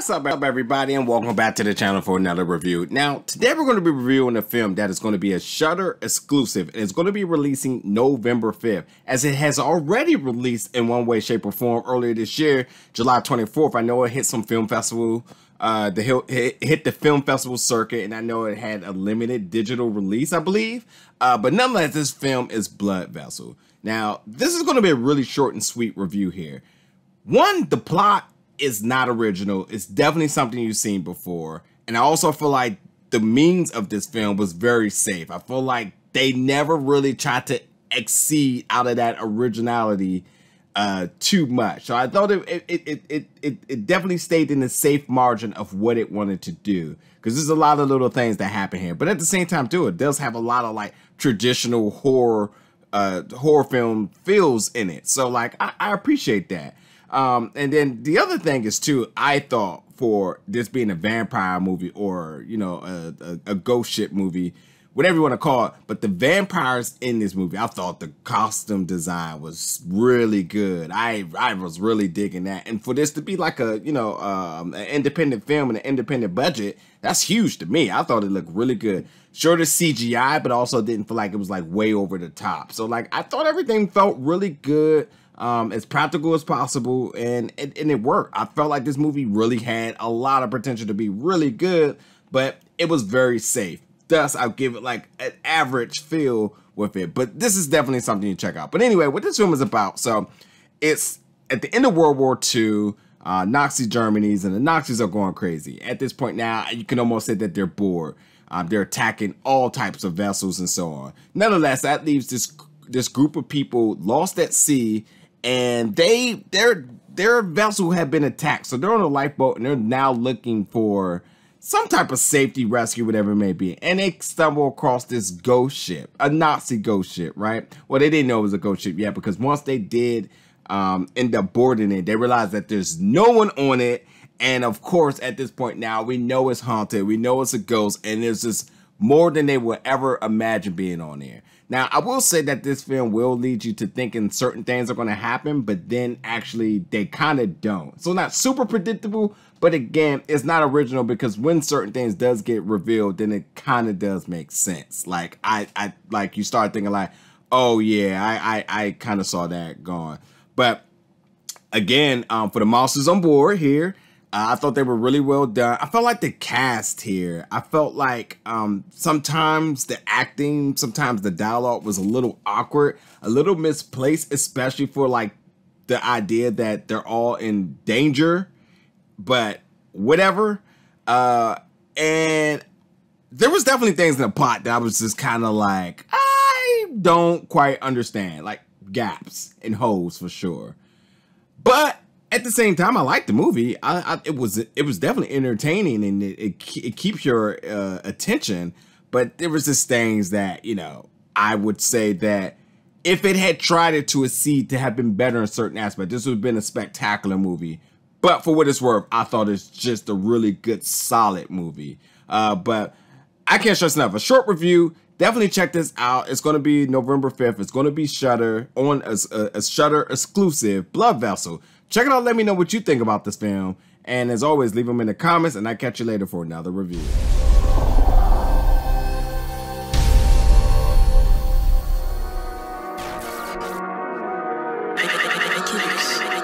What's up everybody, and welcome back to the channel for another review. Now today we're going to be reviewing a film that is going to be a Shudder exclusive, and it's going to be releasing November 5th, as it has already released in one way, shape, or form earlier this year, July 24th. I know it hit some film festival, hit the film festival circuit, and I know it had a limited digital release, I believe, but nonetheless this film is Blood Vessel. Now this is going to be a really short and sweet review here. One, the plot is not original. It's definitely something you've seen before. And I also feel like the means of this film was very safe. I feel like they never really tried to exceed out of that originality too much. So I thought it definitely stayed in the safe margin of what it wanted to do. Because there's a lot of little things that happen here. But at the same time too, it does have a lot of like traditional horror film feels in it. So like I appreciate that. And then the other thing is too, I thought for this being a vampire movie or, you know, a ghost ship movie, whatever you want to call it, but the vampires in this movie, I thought the costume design was really good. I was really digging that. And for this to be like a, you know, an independent film and an independent budget, that's huge to me. I thought it looked really good. Sure, the CGI, but also didn't feel like it was like way over the top. So like, I thought everything felt really good. As practical as possible, and it worked. I felt like this movie really had a lot of potential to be really good, but it was very safe. Thus, I'll give it like an average feel with it, but this is definitely something you check out. But anyway, what this film is about, so it's at the end of World War II, Nazi Germany's, and the Nazis are going crazy. At this point now, you can almost say that they're bored. They're attacking all types of vessels and so on. Nonetheless, that leaves this group of people lost at sea, and their vessel had been attacked. So they're on a lifeboat and they're now looking for some type of safety rescue, whatever it may be. And they stumble across this ghost ship, a Nazi ghost ship, right? Well, they didn't know it was a ghost ship yet, because once they did end up boarding it, they realized that there's no one on it. And of course, at this point now, we know it's haunted. We know it's a ghost, and there's just more than they would ever imagine being on there. Now, I will say that this film will lead you to thinking certain things are going to happen, but then actually they kind of don't. So not super predictable, but again, it's not original, because when certain things does get revealed, then it kind of does make sense. Like I like you start thinking like, oh yeah, I kind of saw that going. But again, for the monsters on board here, I thought they were really well done. I felt like the cast here, I felt like sometimes the acting, sometimes the dialogue was a little awkward, a little misplaced, especially for like the idea that they're all in danger, but whatever. And there was definitely things in the plot that I was just kind of like, I don't quite understand, like gaps and holes for sure. But at the same time, I liked the movie. It was definitely entertaining, and it keeps your attention. But there was just things that, you know, I would say that if it had tried it to exceed to have been better in certain aspects, this would have been a spectacular movie. But for what it's worth, I thought it's just a really good, solid movie. But I can't stress enough. A short review. Definitely check this out. It's going to be November 5th. It's going to be Shudder on a Shudder exclusive, Blood Vessel. Check it out. Let me know what you think about this film. And as always, leave them in the comments, and I'll catch you later for another review. Vikings.